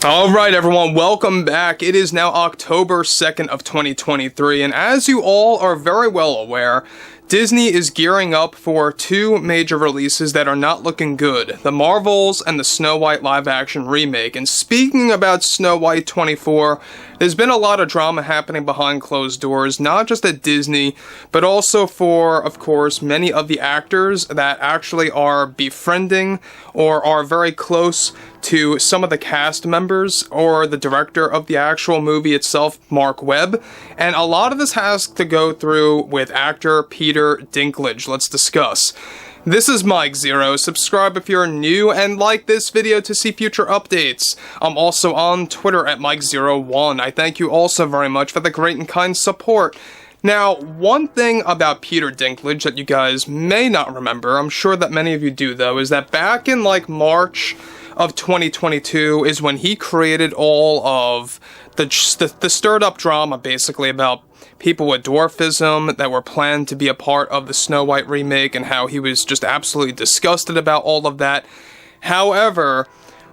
Alright everyone, welcome back. It is now October 2nd of 2023, and as you all are very well aware, Disney is gearing up for two major releases that are not looking good, the Marvels and the Snow White live-action remake. And speaking about Snow White 24, there's been a lot of drama happening behind closed doors, not just at Disney, but also for, of course, many of the actors that actually are befriending or are very close to some of the cast members or the director of the actual movie itself, Mark Webb. And a lot of this has to go through with actor Peter Dinklage. Let's discuss. This is Mike Zero. Subscribe if you're new and like this video to see future updates. I'm also on Twitter at Mike01. I thank you also very much for the great and kind support. Now, one thing about Peter Dinklage that you guys may not remember, I'm sure that many of you do though, is that back in like March of 2022 is when he created all of the stirred up drama basically about people with dwarfism that were planned to be a part of the Snow White remake and how he was just absolutely disgusted about all of that. However,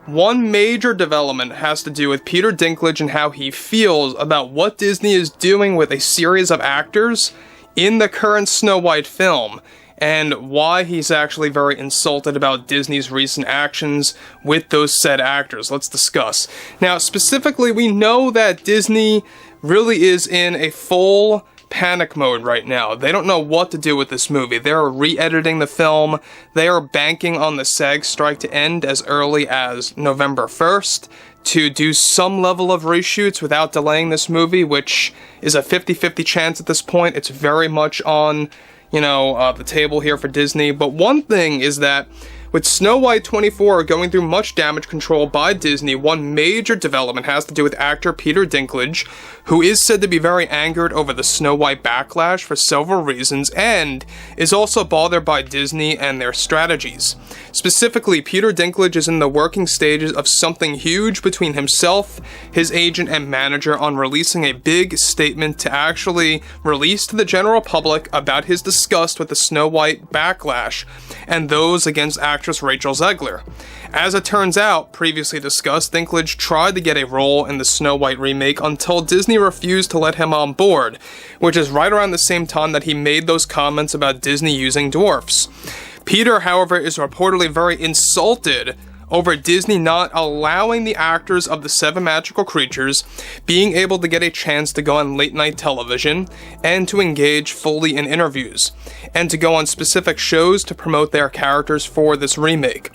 one major development has to do with Peter Dinklage and how he feels about what Disney is doing with a series of actors in the current Snow White film, and why he's actually very insulted about Disney's recent actions with those said actors. Let's discuss. Now, specifically, we know that Disney really is in a full panic mode right now. They don't know what to do with this movie. They're re-editing the film. They are banking on the SAG strike to end as early as November 1st to do some level of reshoots without delaying this movie, which is a 50-50 chance at this point. It's very much on the table here for Disney. But one thing is that with Snow White 24 going through much damage control by Disney, one major development has to do with actor Peter Dinklage, who is said to be very angered over the Snow White backlash for several reasons, and is also bothered by Disney and their strategies. Specifically, Peter Dinklage is in the working stages of something huge between himself, his agent, and manager on releasing a big statement to actually release to the general public about his disgust with the Snow White backlash and those against actress Rachel Zegler. As it turns out, previously discussed, Dinklage tried to get a role in the Snow White remake until Disney refused to let him on board, which is right around the same time that he made those comments about Disney using dwarfs. Peter, however, is reportedly very insulted over Disney not allowing the actors of the 7 magical creatures being able to get a chance to go on late-night television and to engage fully in interviews, and to go on specific shows to promote their characters for this remake.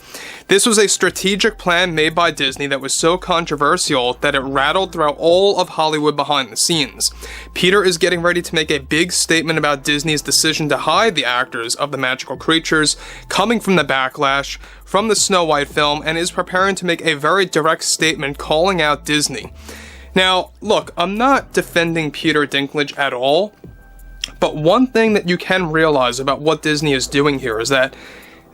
This was a strategic plan made by Disney that was so controversial that it rattled throughout all of Hollywood behind the scenes. Peter is getting ready to make a big statement about Disney's decision to hide the actors of the magical creatures coming from the backlash from the Snow White film, and is preparing to make a very direct statement calling out Disney. Now, look, I'm not defending Peter Dinklage at all, but one thing that you can realize about what Disney is doing here is that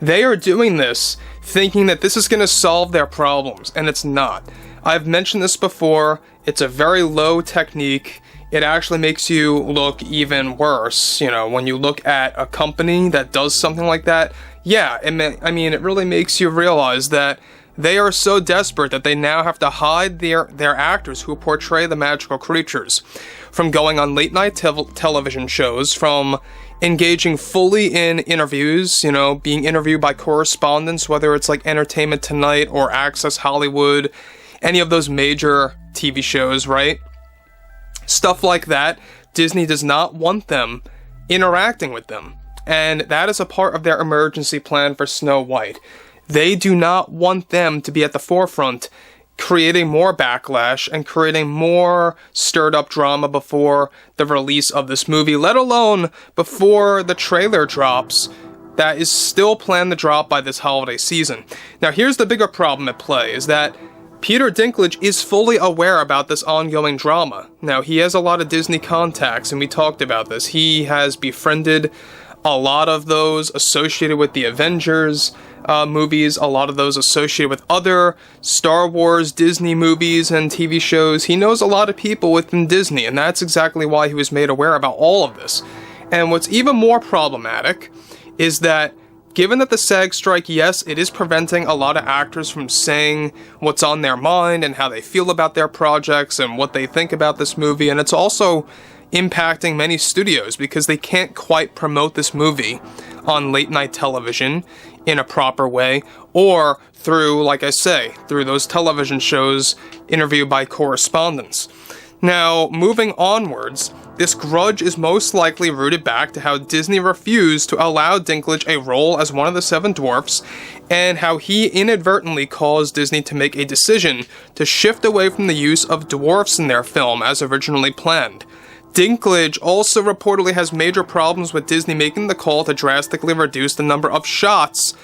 they are doing this thinking that this is going to solve their problems, and it's not. I've mentioned this before, it's a very low technique. It actually makes you look even worse, when you look at a company that does something like that. Yeah, it really makes you realize that they are so desperate that they now have to hide their actors who portray the magical creatures from going on late-night television shows, from engaging fully in interviews, being interviewed by correspondents, whether it's like Entertainment Tonight or Access Hollywood, any of those major TV shows, right? Stuff like that. Disney does not want them interacting with them. And that is a part of their emergency plan for Snow White. They do not want them to be at the forefront, creating more backlash and creating more stirred up drama before the release of this movie, let alone before the trailer drops that is still planned to drop by this holiday season. Now, here's the bigger problem at play, is that Peter Dinklage is fully aware about this ongoing drama. Now, he has a lot of Disney contacts, and we talked about this. He has befriended a lot of those associated with the Avengers movies, a lot of those associated with other Star Wars, Disney movies and TV shows. He knows a lot of people within Disney, and that's exactly why he was made aware about all of this. And what's even more problematic is that given that the SAG strike, yes, it is preventing a lot of actors from saying what's on their mind and how they feel about their projects and what they think about this movie, and it's also impacting many studios because they can't quite promote this movie on late night television in a proper way, or through, like I say, through those television shows, Interview by Correspondence. Now, moving onwards, this grudge is most likely rooted back to how Disney refused to allow Dinklage a role as one of the Seven Dwarfs, and how he inadvertently caused Disney to make a decision to shift away from the use of dwarfs in their film as originally planned. Dinklage also reportedly has major problems with Disney making the call to drastically reduce the number of shots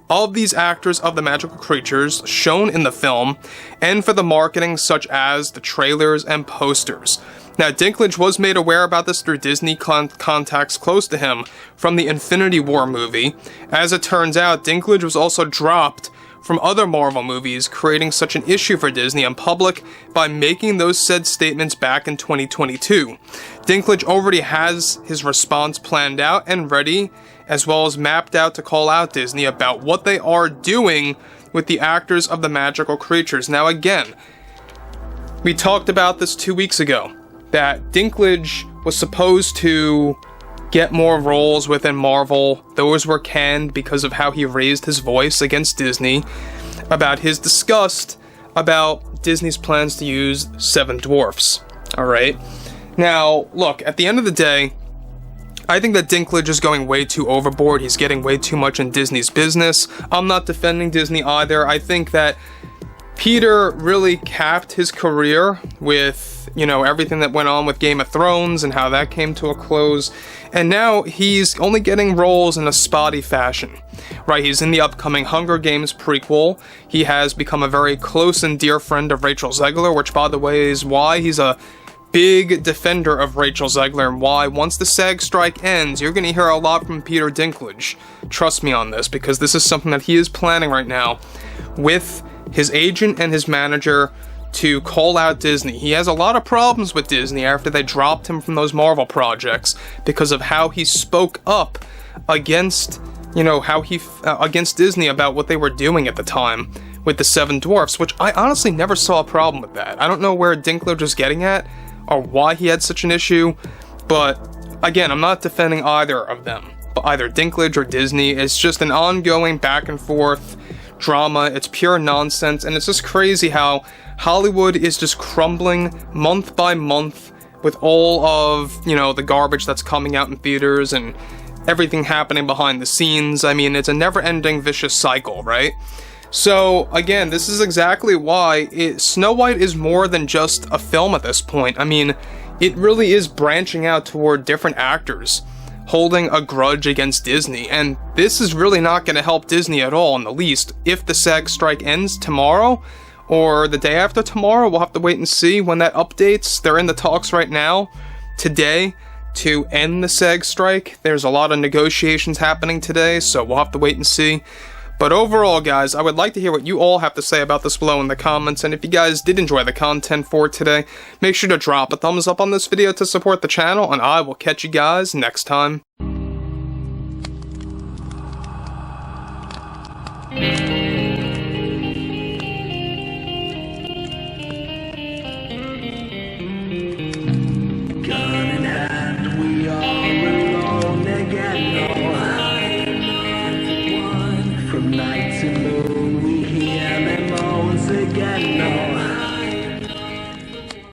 of these actors of the magical creatures shown in the film, and for the marketing such as the trailers and posters. Now, Dinklage was made aware about this through Disney contacts close to him from the Infinity War movie. As it turns out, Dinklage was also dropped from other Marvel movies, creating such an issue for Disney in public by making those said statements back in 2022. Dinklage already has his response planned out and ready, as well as mapped out to call out Disney about what they are doing with the actors of the magical creatures. Now again, we talked about this 2 weeks ago, that Dinklage was supposed to get more roles within Marvel. Those were canned because of how he raised his voice against Disney about his disgust about Disney's plans to use Seven Dwarfs. Alright? Now, look, at the end of the day, I think that Dinklage is going way too overboard. He's getting way too much in Disney's business. I'm not defending Disney either. I think that Peter really capped his career with, everything that went on with Game of Thrones and how that came to a close. And now he's only getting roles in a spotty fashion, right? He's in the upcoming Hunger Games prequel. He has become a very close and dear friend of Rachel Zegler, which, by the way, is why he's a big defender of Rachel Zegler, and why once the SAG strike ends, you're going to hear a lot from Peter Dinklage. Trust me on this, because this is something that he is planning right now with his agent and his manager to call out Disney. He has a lot of problems with Disney after they dropped him from those Marvel projects because of how he spoke up against, against Disney about what they were doing at the time with the Seven Dwarfs, which I honestly never saw a problem with that. I don't know where Dinklage was getting at or why he had such an issue, but again, I'm not defending either of them, either Dinklage or Disney. It's just an ongoing back and forth drama. It's pure nonsense, and it's just crazy how Hollywood is just crumbling month by month with all of, the garbage that's coming out in theaters and everything happening behind the scenes. I mean, it's a never-ending vicious cycle, right? So, again, this is exactly why Snow White is more than just a film at this point. I mean, it really is branching out toward different actors holding a grudge against Disney, and this is really not going to help Disney at all in the least. If the SAG strike ends tomorrow, or the day after tomorrow, we'll have to wait and see when that updates. They're in the talks right now, today, to end the SAG strike. There's a lot of negotiations happening today, so we'll have to wait and see. But overall, guys, I would like to hear what you all have to say about this below in the comments, and if you guys did enjoy the content for today, make sure to drop a thumbs up on this video to support the channel, and I will catch you guys next time.